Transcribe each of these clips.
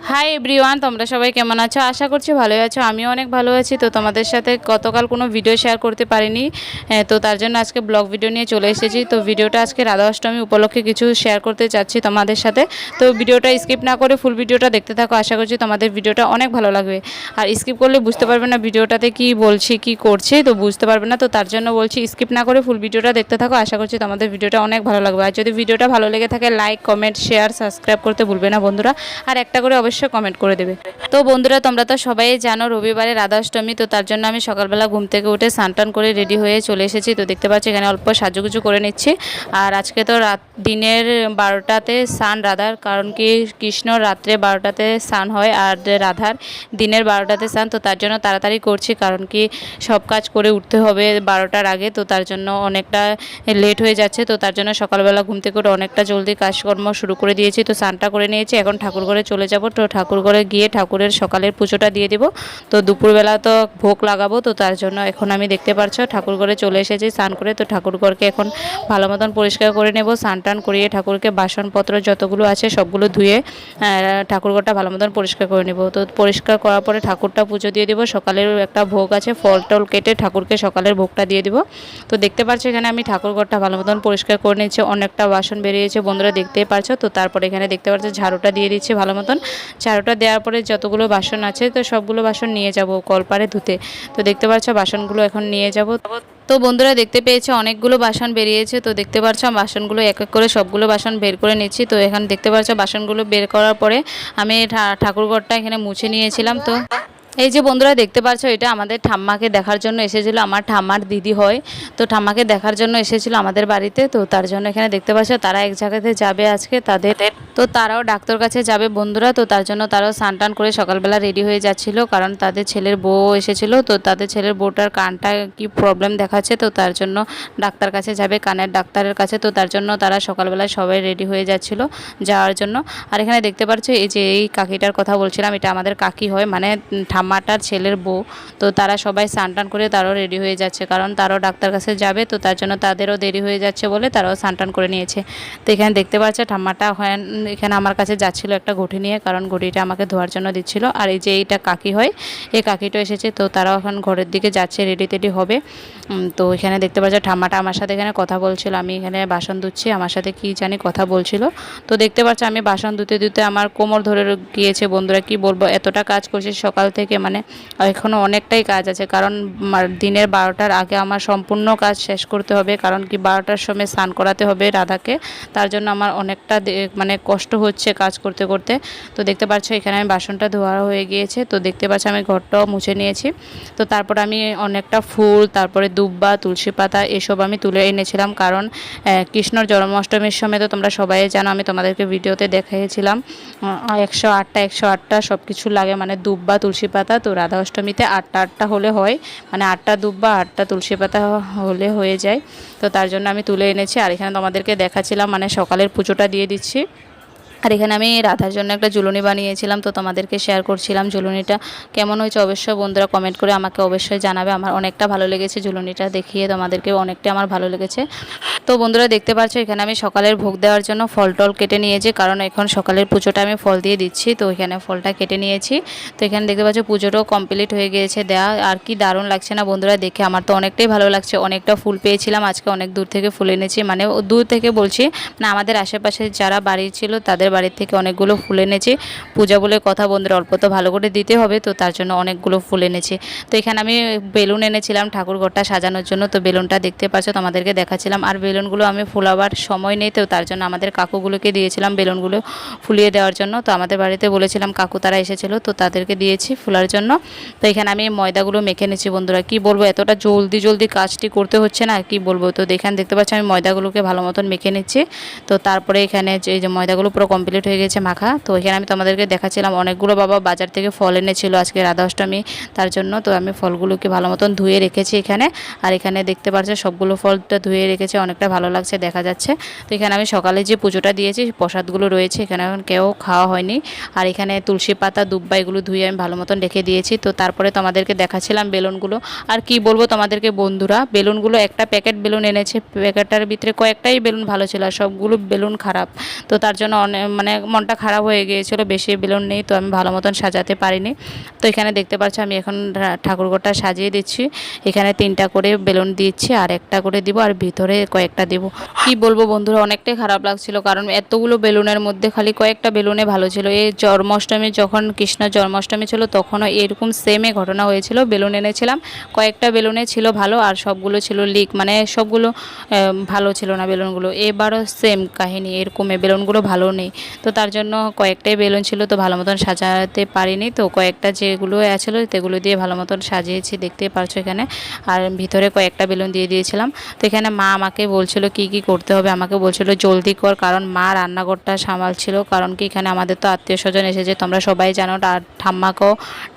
Hi everyone, তোমরা সবাই কেমন আছো? আশা করছি ভালোই আছো। আমিও অনেক ভালো আছি। তো তোমাদের সাথে গতকাল কোনো ভিডিও শেয়ার করতে পারিনি, তো তার জন্য আজকে ব্লগ ভিডিও নিয়ে চলে এসেছি। তো ভিডিওটা আজকে রাধা অষ্টমী উপলক্ষে কিছু শেয়ার করতে চাচ্ছি তোমাদের সাথে। তো ভিডিওটা স্কিপ না করে ফুল ভিডিওটা দেখতে থাকো। আশা করছি তোমাদের ভিডিওটা অনেক ভালো লাগবে। আর স্কিপ করলে বুঝতে পারবে না ভিডিওটাতে কি বলছি কি করছি, তো বুঝতে পারবে না। তো তার জন্য বলছি স্কিপ না করে ফুল ভিডিওটা দেখতে থাকো। আশা করছি তোমাদের ভিডিওটা অনেক ভালো লাগবে। আর যদি ভিডিওটা ভালো লেগে থাকে লাইক কমেন্ট শেয়ার সাবস্ক্রাইব করতে ভুলবে না বন্ধুরা। আর একটা করে অবশ্যই কমেন্ট করে দেবে। তো বন্ধুরা, তোমরা তো সবাই জানো রবিবারে রাধা অষ্টমী। তো তার জন্য আমি সকালবেলা ঘুম থেকে উঠে স্নান করে রেডি হয়ে চলে এসেছি। তো দেখতে পাচ্ছি এখানে অল্প সাজুগুজু করে নিচ্ছি। আর আজকে তো দিনের 12টাতে স্নান রাধার, কারণ কি কৃষ্ণ রাত্রে 12টাতে স্নান হয় আর রাধার দিনের 12টাতে স্নান। তো তার জন্য তাড়াতাড়ি করছি, কারণ কি সব কাজ করে উঠতে হবে 12টার আগে। তো তার জন্য অনেকটা লেট হয়ে যাচ্ছে। তো তার জন্য সকালবেলা ঘুম থেকে উঠে অনেকটা জলদি কাজকর্ম শুরু করে দিয়েছি। তো স্নানটা করে নিয়েছি, এখন ঠাকুর ঘরে চলে যাব। তো ঠাকুর ঘরে গিয়ে ঠাকুরের সকালের পুজোটা দিয়ে দিব। তো দুপুরবেলা তো ভোগ লাগাবো। তো তার জন্য এখন আমি দেখতে পাচ্ছ ঠাকুর ঘরে চলে এসেছি স্নান করে। তো ঠাকুর ঘরকে এখন ভালো মতন পরিষ্কার করে নেব। স্নান টান করিয়ে ঠাকুরকে বাসনপত্র যতগুলো আছে সবগুলো ধুয়ে ঠাকুর ঘরটা ভালো মতন পরিষ্কার করে নেব। তো পরিষ্কার করার পরে ঠাকুরটা পুজো দিয়ে দিব। সকালের একটা ভোগ আছে, ফল টল কেটে ঠাকুরকে সকালের ভোগটা দিয়ে দিব। তো দেখতে পাচ্ছ এখানে আমি ঠাকুর ঘরটা ভালো মতন পরিষ্কার করে নিচ্ছি। অনেকটা বাসন বেরিয়েছে বন্ধুরা, দেখতেই পারছো। তো তারপরে এখানে দেখতে পাচ্ছ ঝাড়ুটা দিয়ে দিচ্ছি ভালো মতন। ঝাড়ুটা দেওয়ার পরে যতগুলো বাসন আছে তো সবগুলো বাসন নিয়ে যাব কলপারে ধুতে। তো দেখতে পাচ্ছ বাসনগুলো এখন নিয়ে যাব। তো বন্ধুরা দেখতে পেয়েছে অনেকগুলো বাসন বেরিয়েছে। তো দেখতে পাচ্ছ বাসনগুলো এক এক করে সবগুলো বাসন বের করে নিচ্ছি। তো এখানে দেখতে পাচ্ছ বাসনগুলো বের করার পরে আমি ঠাকুরঘরটা এখানে মুছে নিয়েছিলাম। তো এই যে বন্ধুরা দেখতে পাচ্ছ এটা আমাদের ঠাম্মাকে দেখার জন্য এসেছিল। আমার ঠাম্মার দিদি হয়। তো ঠাম্মাকে দেখার জন্য এসেছিল আমাদের বাড়িতে। তো তার জন্য এখানে দেখতে পাচ্ছ তারা এক জায়গাতে যাবে আজকে তাদের। তো তারাও ডাক্তার কাছে যাবে বন্ধুরা। তো তার জন্য তারাও স্নান টান করে সকালবেলা রেডি হয়ে যাচ্ছিল, কারণ তাদের ছেলের বউ এসেছিল। তো তাদের ছেলের বউটার কানটা কি প্রবলেম দেখাচ্ছে, তো তার জন্য ডাক্তার কাছে যাবে, কানের ডাক্তারের কাছে। তো তার জন্য তারা সকালবেলায় সবাই রেডি হয়ে যাচ্ছিল যাওয়ার জন্য। আর এখানে দেখতে পাচ্ছ এই যে এই কাকিটার কথা বলছিলাম, এটা আমাদের কাকি হয়, মানে ঠাম্মাটার ছেলের বউ। তো তারা সবাই স্নান টান করে তারাও রেডি হয়ে যাচ্ছে, কারণ তারাও ডাক্তার কাছে যাবে। তো তার জন্য তাদেরও দেরি হয়ে যাচ্ছে বলে তারাও স্নান টান করে নিয়েছে। তো এখানে দেখতে পাচ্ছে ঠাম্মাটা এখানে আমার কাছে যাচ্ছিল একটা ঘটি নিয়ে, কারণ ঘটিটা আমাকে ধোয়ার জন্য দিচ্ছিল। আর এই যে এইটা কাকি হয়, এই কাকিটা এসেছে। তো তারাও এখন ঘরের দিকে যাচ্ছে, রেডি টেডি হবে। তো এখানে দেখতে পাচ্ছ ঠাম্মাটা আমার সাথে এখানে কথা বলছিল। আমি এখানে বাসন ধুচ্ছি, আমার সাথে কি জানি কথা বলছিল। তো দেখতে পাচ্ছ আমি বাসন ধুতে ধুতে আমার কোমর ধরে গিয়েছে বন্ধুরা। কি বলবো, এতটা কাজ করছি সকাল থেকে, মানে এখনও অনেকটাই কাজ আছে। কারণ দিনের 12টার আগে আমার সম্পূর্ণ কাজ শেষ করতে হবে, কারণ কি 12টার সময় স্নান করাতে হবে রাধাকে। তার জন্য আমার অনেকটা মানে কষ্ট হচ্ছে কাজ করতে করতে। তো দেখতে পাচ্ছ এখানে আমি বাসনটা ধোয়া হয়ে গিয়েছে। তো দেখতে পাচ্ছ আমি ঘরটাও মুছে নিয়েছি। তো তারপর আমি অনেকটা ফুল, তারপরে দুব্বা, তুলসী পাতা এসব আমি তুলে এনেছিলাম, কারণ কৃষ্ণর জন্মাষ্টমীর সময় তো তোমরা সবাই জানো, আমি তোমাদেরকে ভিডিওতে দেখিয়েছিলাম 108টা সব কিছু লাগে, মানে দুব্বা তুলসী পাতা। তো রাধা অষ্টমীতে 8টা হলে হয়, মানে 8টা দুব্বা 8টা তুলসী পাতা হলে হয়ে যায়। তো তার জন্য আমি তুলে এনেছি। আর এখানে তোমাদেরকে দেখাচ্ছিলাম, মানে সকালের পুজোটা দিয়ে দিচ্ছি। আর এখানে আমি রাধার জন্য একটা ঝুলুনি বানিয়েছিলাম, তো তোমাদেরকে শেয়ার করছিলাম। ঝুলুনিটা কেমন হয়েছে অবশ্যই বন্ধুরা কমেন্ট করে আমাকে অবশ্যই জানাবে। আমার অনেকটা ভালো লেগেছে ঝুলুনিটা দেখিয়ে, তোমাদেরকে অনেকটা আমার ভালো লেগেছে। তো বন্ধুরা দেখতে পাচ্ছ এখানে আমি সকালের ভোগ দেওয়ার জন্য ফল টল কেটে নিয়েছি, কারণ এখন সকালের পুজোটা আমি ফল দিয়ে দিচ্ছি। তো এখানে ফলটা কেটে নিয়েছি। তো এখানে দেখতে পাচ্ছ পুজোটাও কমপ্লিট হয়ে গিয়েছে দেওয়া। আর কি দারুণ লাগছে না বন্ধুরা দেখে, আমার তো অনেকটাই ভালো লাগছে। অনেকটা ফুল পেয়েছিলাম আজকে, অনেক দূর থেকে ফুল এনেছি, মানে দূর থেকে বলছি না, আমাদের আশেপাশে যারা বাড়ি ছিল তাদের বাড়ির থেকে অনেকগুলো ফুল এনেছি। পূজা বলে কথা বন্ধুরা, অল্প তো ভালো করে দিতে হবে, তো তার জন্য অনেকগুলো ফুল এনেছি। তো এখানে আমি বেলুন এনেছিলাম ঠাকুর ঘরটা সাজানোর জন্য। তো বেলুনটা দেখতে পাচ্ছ তোমাদেরকে দেখাচ্ছিলাম। আর বেলুনগুলো আমি ফুলাবার সময় নেই, তো তার জন্য আমাদের কাকুগুলোকে দিয়েছিলাম বেলুনগুলো ফুলিয়ে দেওয়ার জন্য। তো আমাদের বাড়িতে বলেছিলাম কাকু তারা এসেছিলো, তো তাদেরকে দিয়েছি ফুলার জন্য। তো এখানে আমি ময়দাগুলো মেখে নিচ্ছি বন্ধুরা। কি বলবো, এতটা জলদি জলদি কাজটি করতে হচ্ছে না, কি বলবো। তো এখানে দেখতে পাচ্ছি আমি ময়দাগুলোকে ভালো মতন মেখে নিচ্ছি। তো তারপরে এখানে এই যে ময়দাগুলো পুরো কমপ্লিট হয়ে গেছে মাখা। তো এখানে আমি তোমাদেরকে দেখাচ্ছিলাম অনেকগুলো বাবা বাজার থেকে ফল এনেছিল আজকে রাধা অষ্টমী, তার জন্য। তো আমি ফলগুলোকে ভালো মতন ধুয়ে রেখেছি এখানে। আর এখানে দেখতে পাচ্ছ সবগুলো ফলটা ধুয়ে রেখেছে, অনেকটা ভালো লাগছে দেখা যাচ্ছে। তো এখানে আমি সকালে যে পুজোটা দিয়েছি প্রসাদগুলো রয়েছে, এখানে এখন কেউ খাওয়া হয়নি। আর এখানে তুলসী পাতা দুব্বা এগুলো ধুয়ে আমি ভালো মতন রেখে দিয়েছি। তো তারপরে তোমাদেরকে দেখাচ্ছিলাম বেলুনগুলো। আর কি বলবো তোমাদেরকে বন্ধুরা, বেলুনগুলো একটা প্যাকেট বেলুন এনেছে, প্যাকেটটার ভিতরে কয়েকটাই বেলুন ভালো ছিল, আর সবগুলো বেলুন খারাপ। তো তার জন্য মানে মনটা খারাপ হয়ে গিয়েছিল, বেশি বেলুন নেই, তো আমি ভালো মতন সাজাতে পারিনি। তো এখানে দেখতে পাচ্ছ আমি এখন ঠাকুরঘরটা সাজিয়ে দিচ্ছি। এখানে 3টা করে বেলুন দিচ্ছি, আর একটা করে দিব, আর ভিতরে কয়েকটা দিব। কি বলবো বন্ধুরা, অনেকটাই খারাপ লাগছিল, কারণ এতগুলো বেলুনের মধ্যে খালি কয়েকটা বেলুনে ভালো ছিল। এই জন্মাষ্টমী, যখন কৃষ্ণ জন্মাষ্টমী ছিল তখনও এরকম সেমে ঘটনা হয়েছিল। বেলুন এনেছিলাম, কয়েকটা বেলুনে ছিল ভালো, আর সবগুলো ছিল লিক, মানে সবগুলো ভালো ছিল না বেলুনগুলো। এবারও সেম কাহিনী, এরকম বেলুনগুলো ভালো নেই। তো তার জন্য কয়েকটাই বেলুন ছিল, তো ভালো মতন সাজাতে পারিনি। তো কয়েকটা যেগুলো আছিল সেগুলো দিয়ে ভালো মতন সাজিয়েছি, দেখতেই পারছো এখানে। আর ভিতরে কয়েকটা বেলুন দিয়ে দিয়েছিলাম। তো এখানে মা আমাকে বলছিল কি কি করতে হবে, আমাকে বলছিল জলদি কর, কারণ মা রান্নাঘরটা সামালছিল। কারণ কি এখানে আমাদের তো আত্মীয় স্বজন এসেছে, তোমরা সবাই জানো, আর ঠাম্মাকেও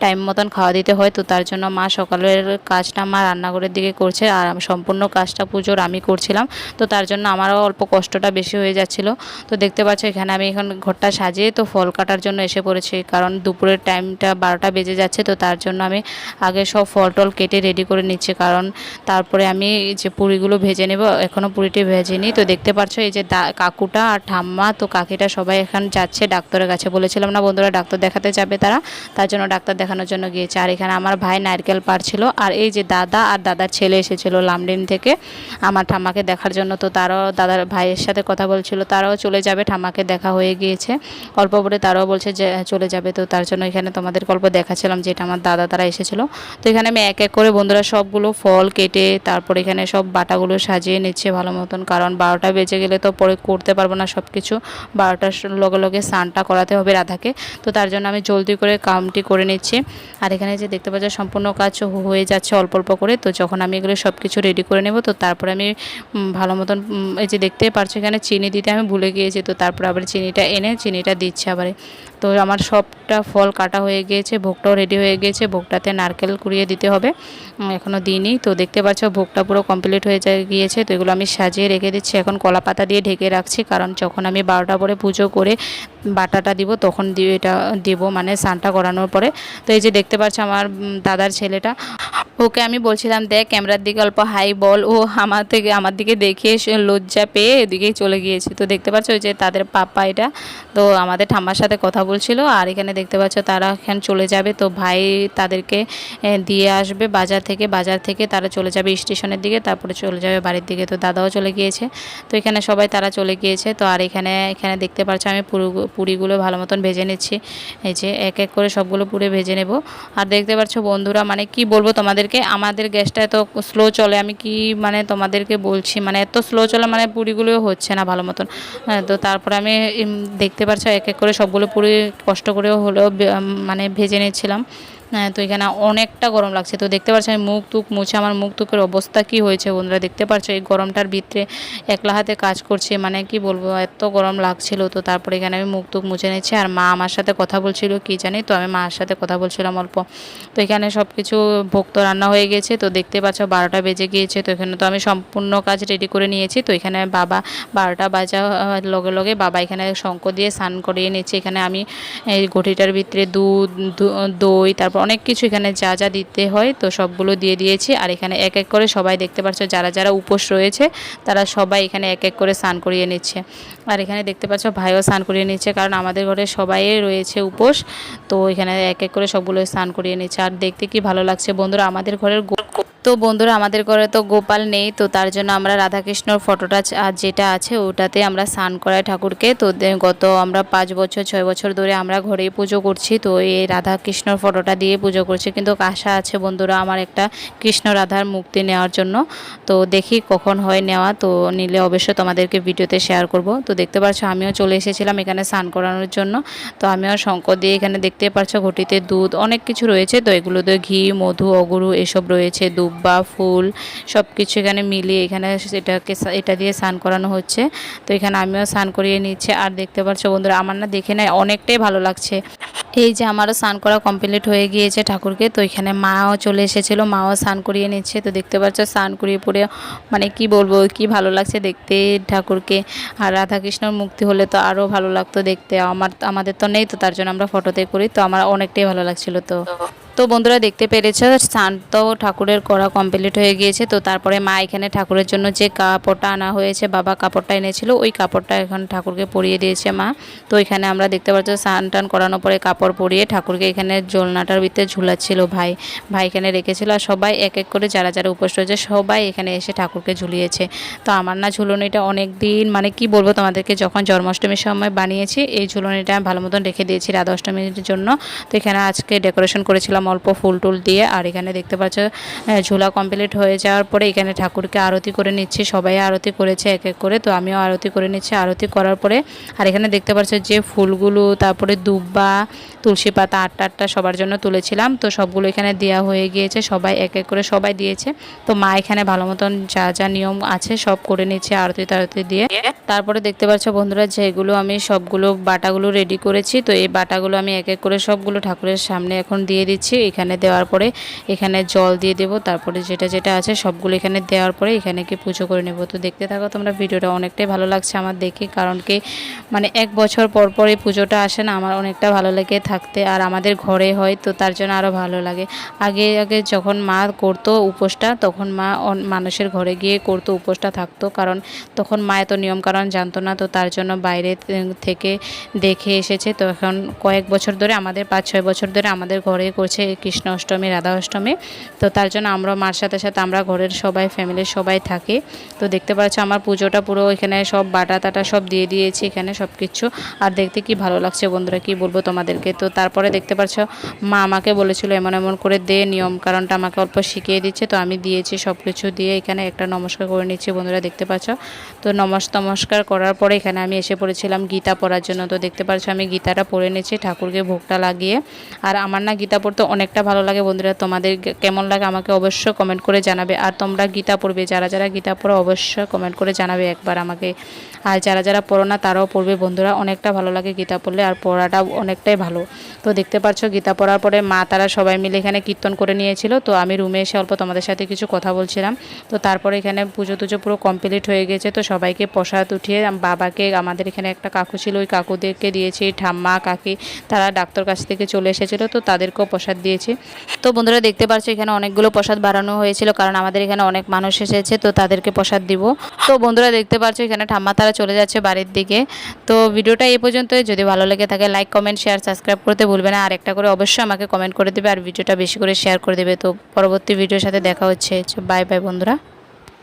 টাইম মতন খাওয়া দিতে হয়। তো তার জন্য মা সকালের কাজটা মা রান্নাঘরের দিকে করছে, আর সম্পূর্ণ কাজটা পুজোর আমি করছিলাম। তো তার জন্য আমারও অল্প কষ্টটা বেশি হয়ে যাচ্ছিল। তো দেখতে পাচ্ছ এখানে আমি এখন ঘরটা সাজিয়ে তো ফল কাটার জন্য এসে পড়েছি, কারণ দুপুরের টাইমটা 12টা বেজে যাচ্ছে। তো তার জন্য আমি আগে সব ফল টল কেটে রেডি করে নিচ্ছি, কারণ তারপরে আমি যে পুরিগুলো ভেজে নেব। এখনও পুরিটি ভেজেনি। তো দেখতে পাচ্ছ এই যে কাকুটা আর ঠাম্মা, তো কাকিটা সবাই এখন যাচ্ছে ডাক্তারের কাছে। বলেছিলাম না বন্ধুরা, ডাক্তার দেখাতে যাবে তারা, তার জন্য ডাক্তার দেখানোর জন্য গিয়েছে। আর এখানে আমার ভাই নারকেল পাড়ছিল, আর এই যে দাদা আর দাদার ছেলে এসেছিলো লামডিন থেকে আমার ঠাম্মাকে দেখার জন্য। তো তারাও দাদার ভাইয়ের সাথে কথা বলছিল, তারাও চলে যাবে, ঠাম্মাকে দেখা হয়ে গিয়েছে অল্প পরে, তারাও বলছে যে চলে যাবে। তো তার জন্য এখানে তোমাদের গল্প দেখাচ্ছিলাম যে এটা আমার দাদা তারা এসেছিলো। তো এখানে আমি এক এক করে বন্ধুরা সবগুলো ফল কেটে তারপর এখানে সব বাটাগুলো সাজিয়ে নিচ্ছে ভালো মতন, কারণ 12টা বেজে গেলে তো পরে করতে পারবো না সব কিছু। 12টার লগে লগে স্নানটা করাতে হবে রাধাকে। তো তার জন্য আমি জলদি করে কামটি করে নিচ্ছি। আর এখানে যে দেখতে পাচ্ছ সম্পূর্ণ কাজ হয়ে যাচ্ছে অল্প অল্প করে। তো যখন আমি এগুলো সব কিছু রেডি করে নেব, তো তারপরে আমি ভালো মতন এই যে দেখতে পাচ্ছ এখানে চিনি দিতে আমি ভুলে গিয়েছি। তো তারপরে আবার চিনিটা এনে চিনিটা দিচ্ছে আবার। তো আমার সবটা ফল কাটা হয়ে গিয়েছে, ভোগটাও রেডি হয়ে গিয়েছে। ভোগটাতে নারকেল কুড়িয়ে দিতে হবে, এখনও দিইনি। তো দেখতে পাচ্ছ ভোগটা পুরো কমপ্লিট হয়ে গিয়েছে। তো এগুলো আমি সাজিয়ে রেখে দিচ্ছি, এখন কলা পাতা দিয়ে ঢেকে রাখছি, কারণ যখন আমি 12টা পরে পুজো করে বাটাটা দিব তখন দিয়ে এটা দেবো, মানে স্নানটা করানোর পরে। তো এই যে দেখতে পাচ্ছ আমার দাদার ছেলেটা, ওকে আমি বলছিলাম দেখ ক্যামেরার দিকে অল্প হাই বল, ও আমার দিকে দেখে লজ্জা পেয়ে এদিকেই চলে গিয়েছে। তো দেখতে পাচ্ছ ওই যে তাদের পাপা এটা, তো আমাদের ঠাম্মার সাথে কথা বলছিল। আর এখানে দেখতে পাচ্ছ তারা এখন চলে যাবে, তো ভাই তাদেরকে দিয়ে আসবে বাজার থেকে তারা চলে যাবে স্টেশনের দিকে, তারপরে চলে যাবে বাড়ির দিকে। তো দাদাও চলে গিয়েছে, তো এখানে সবাই তারা চলে গিয়েছে। তো আর এখানে দেখতে পাচ্ছ আমি পুরিগুলো ভালো মতন ভেজে নিচ্ছি, এই যে এক এক করে সবগুলো পুরি ভেজে নেব। আর দেখতে পাচ্ছ বন্ধুরা, মানে কি বলবো তোমাদেরকে, আমাদের গ্যাসটা এত স্লো চলে, আমি কি মানে তোমাদেরকে বলছি, মানে এত স্লো চলে, মানে পুরিগুলোও হচ্ছে না ভালো মতন। তো তারপরে আমি দেখতে পাচ্ছ এক এক করে সবগুলো পুরি কষ্ট করেও হলেও মানে ভেজে নিচ্ছিলাম। তো এখানে অনেকটা গরম লাগছে। তো দেখতে পাচ্ছ আমি মুখ টুক মুছে, আমার মুখ টুকের অবস্থা কি হয়েছে বন্ধুরা দেখতে পাচ্ছ। এই গরমটার ভিতরে একলা হাতে কাজ করছি, মানে কি বলবো এত গরম লাগছিল। তো তারপরে এখানে আমি মুখ টুক মুছে নিচ্ছি, আর মা আমার সাথে কথা বলছিল কি জানি, তো আমি মার সাথে কথা বলছিলাম অল্প। তো এখানে সব কিছু ভোগ তো রান্না হয়ে গেছে। তো দেখতে পাচ্ছ 12টা বেজে গিয়েছে। তো এখানে তো আমি সম্পূর্ণ কাজ রেডি করে নিয়েছি। তো এখানে বাবা 12টা বাজা লগে লগে বাবা এখানে শঙ্খ দিয়ে স্নান করিয়ে নিচ্ছে। এখানে আমি এই ঘটিটার ভিতরে দুধ, দই, তারপর অনেক কিছু এখানে যা যা দিতে হয় তো সবগুলো দিয়ে দিয়েছি। আর এখানে এক এক করে সবাই দেখতে পাচ্ছ যারা যারা উপোস রয়েছে তারা সবাই এখানে এক এক করে স্নান করিয়ে নিচ্ছে। আর এখানে দেখতে পাচ্ছ ভাইও স্নান করিয়ে নিচ্ছে, কারণ আমাদের ঘরে সবাই রয়েছে উপোস। তো এখানে এক এক করে সবগুলো স্নান করিয়ে নিচ্ছে। আর দেখতে কি ভালো লাগছে বন্ধুরা, আমাদের ঘরের তো বন্ধুরা আমাদের ঘরে তো গোপাল নেই, তো তার জন্য আমরা রাধাকৃষ্ণর ফটোটা যেটা আছে ওটাতে আমরা স্নান করাই ঠাকুরকে। তো গত আমরা 5 বছর 6 বছর ধরে আমরা ঘরেই পুজো করছি। তো এই রাধাকৃষ্ণর ফটোটা দিয়ে পুজো করছি, কিন্তু আশা আছে বন্ধুরা আমার একটা কৃষ্ণ রাধার মুক্তি নেওয়ার জন্য। তো দেখি কখন হয় নেওয়া, তো নিলে অবশ্যই তোমাদেরকে ভিডিওতে শেয়ার করব। তো দেখতে পাচ্ছ আমিও চলে এসেছিলাম এখানে স্নান করানোর জন্য। তো আমিও শঙ্খ দিয়ে এখানে দেখতে পাচ্ছ ঘটিতে দুধ অনেক কিছু রয়েছে, তো এগুলোতে ঘি, মধু, অগুরু এসব রয়েছে, দুব্বা, ফুল সব কিছু এখানে মিলিয়ে এখানে এটা দিয়ে স্নান করানো হচ্ছে। তো এখানে আমিও স্নান করিয়ে নিচ্ছি। আর দেখতে পাচ্ছ বন্ধুরা আমার না দেখে না অনেকটাই ভালো লাগছে। এই যে আমারও স্নান করা কমপ্লিট হয়ে গিয়েছে ঠাকুরকে। তো এখানে মাও চলে এসেছিলো, মাও স্নান করিয়ে নিচ্ছে। তো দেখতে পাচ্ছ স্নান করিয়ে পরে মানে কি বলবো কি ভালো লাগছে দেখতে ঠাকুরকে। আর রাধাকৃষ্ণর মুক্তি হলে তো আরও ভালো লাগতো দেখতে, আমাদের তো নেই, তো তার জন্য আমরা ফটোতে করি। তো আমার অনেকটাই ভালো লাগছিল। তো তো বন্ধুরা দেখতে পেরেছো স্নান তো ঠাকুরের করা কমপ্লিট হয়ে গিয়েছে। তো তারপরে মা এখানে ঠাকুরের জন্য যে কাপড়টা আনা হয়েছে, বাবা কাপড়টা এনেছিল, ওই কাপড়টা এখন ঠাকুরকে পরিয়ে দিয়েছে মা। তো এখানে আমরা দেখতে পাচ্ছি স্নান টান করানোর পরে কাপড় পরিয়ে ঠাকুরকে এখানে জোলনাটার ভিতরে ঝুলাচ্ছিল ভাই এখানে রেখেছিল। আর সবাই এক এক করে যারা যারা উপস্থিত হয়েছে সবাই এখানে এসে ঠাকুরকে ঝুলিয়েছে। তো আমার না ঝুলনিটা অনেক দিন, মানে কি বলবো তোমাদেরকে, যখন জন্মাষ্টমীর সময় বানিয়েছি এই ঝুলনিটা আমি ভালো মতন রেখে দিয়েছি রাধা অষ্টমীর জন্য। তো এখানে আজকে ডেকোরেশন করেছিলাম অল্প ফুল টুল দিয়ে। আর এখানে দেখতে পাচ্ছ ঝুলা কমপ্লিট হয়ে যাওয়ার পরে এখানে ঠাকুরকে আরতি করে নিচ্ছি, সবাই আরতি করেছে এক এক করে, তো আমিও আরতি করে নিচ্ছি। আরতি করার পরে আর এখানে দেখতে পাচ্ছ যে ফুলগুলো, তারপরে দুব্বা, তুলসী পাতা আটটা সবার জন্য তুলেছিলাম, তো সবগুলো এখানে দেওয়া হয়ে গিয়েছে, সবাই এক এক করে সবাই দিয়েছে। তো মা এখানে ভালো মতন যা যা নিয়ম আছে সব করে নিচ্ছে আরতি তারতি দিয়ে। তারপরে দেখতে পাচ্ছ বন্ধুরা যেগুলো আমি সবগুলো বাটাগুলো রেডি করেছি, তো এই বাটাগুলো আমি এক এক করে সবগুলো ঠাকুরের সামনে এখন দিয়ে দিচ্ছি। এখানে দেওয়ার পরে এখানে জল দিয়ে দেবো, তারপরে যেটা যেটা আছে সবগুলো এখানে দেওয়ার পরে এখানে কি পুজো করে নেব। তো দেখতে থাকো তোমরা ভিডিওটা, অনেকটাই ভালো লাগছে আমার দেখে, কারণ কি মানে 1 বছর পর পর এই পুজোটা আসে না, আমার অনেকটা ভালো লাগে থাকতে। আর আমাদের ঘরে হয় তো তার জন্য আরও ভালো লাগে। আগে আগে যখন মা করতো উপোসটা, তখন মা মানুষের ঘরে গিয়ে করতো উপোসটা থাকতো, কারণ তখন মা এত নিয়মকানুন জানতো না, তো তার জন্য বাইরে থেকে দেখে এসেছে। তো এখন কয়েক বছর ধরে আমাদের 5-6 বছর ধরে আমাদের ঘরে করছে কৃষ্ণ অষ্টমী রাধা অষ্টমী। তো তার জন্য আমরা মার সাথে সাথে আমরা ঘরের সবাই ফ্যামিলির সবাই থাকি। তো দেখতে পাচ্ছ আমার পুজোটা পুরো এখানে সব বাটা টাটা সব দিয়ে দিয়েছি এখানে সব কিছু। আর দেখতে কি ভালো লাগছে বন্ধুরা, কি বলবো তোমাদেরকে। তো তারপরে দেখতে পাচ্ছ মা আমাকে বলেছিল এমন এমন করে দে, নিয়ম কারণটা আমাকে অল্প শিখিয়ে দিচ্ছে, তো আমি দিয়েছি সব কিছু দিয়ে এখানে একটা নমস্কার করে নিচ্ছি বন্ধুরা দেখতে পাচ্ছ। তো নমস্কার করার পরে এখানে আমি এসে পড়েছিলাম গীতা পড়ার জন্য। তো দেখতে পাচ্ছ আমি গীতাটা পড়ে নিচ্ছি ঠাকুরকে ভোগটা লাগিয়ে। আর আমার না গীতা পড়তে অনেকটা ভালো লাগে বন্ধুরা, তোমাদের কেমন লাগে আমাকে অবশ্যই কমেন্ট করে জানাবে। আর তোমরা গীতা পড়বে, যারা যারা গীতা পড়ো অবশ্যই কমেন্ট করে জানাবে একবার আমাকে। আর যারা যারা পড়ো না তারাও পড়বে বন্ধুরা, অনেকটা ভালো লাগে গীতা পড়লে, আর পড়াটা অনেকটাই ভালো। তো দেখতে পাচ্ছ গীতা পড়ার পরে মা তারা সবাই মিলে এখানে কীর্তন করে নিয়েছিল। তো আমি রুমে এসে অল্প তোমাদের সাথে কিছু কথা বলছিলাম। তো তারপরে এখানে পুজো টুজো পুরো কমপ্লিট হয়ে গেছে। তো সবাইকে প্রসাদ উঠিয়ে বাবাকে, আমাদের এখানে একটা কাকু ছিল ওই কাকুদেরকে দিয়েছি, ঠাম্মা কাকি তারা ডাক্তার কাছ থেকে চলে এসেছিলো, তো তাদেরকেও প্রসাদ দিয়েছি। তো বন্ধুরা দেখতে পাচ্ছ এখানে অনেকগুলো প্রসাদ বাড়ানো হয়েছিল, কারণ আমাদের এখানে অনেক মানুষ এসেছে, তো তাদেরকে প্রসাদ দিব। তো বন্ধুরা দেখতে পাচ্ছ এখানে ঠাম্মা তারা চলে যাচ্ছে বাড়ির দিকে। তো ভিডিওটা এই পর্যন্তই, যদি ভালো লেগে থাকে লাইক কমেন্ট শেয়ার সাবস্ক্রাইব করতে ভুলবে না। আর একটা করে অবশ্যই আমাকে কমেন্ট করে দেবে, আর ভিডিওটা বেশি করে শেয়ার করে দেবে। তো পরবর্তী ভিডিওর সাথে দেখা হচ্ছে। বাই বাই বন্ধুরা।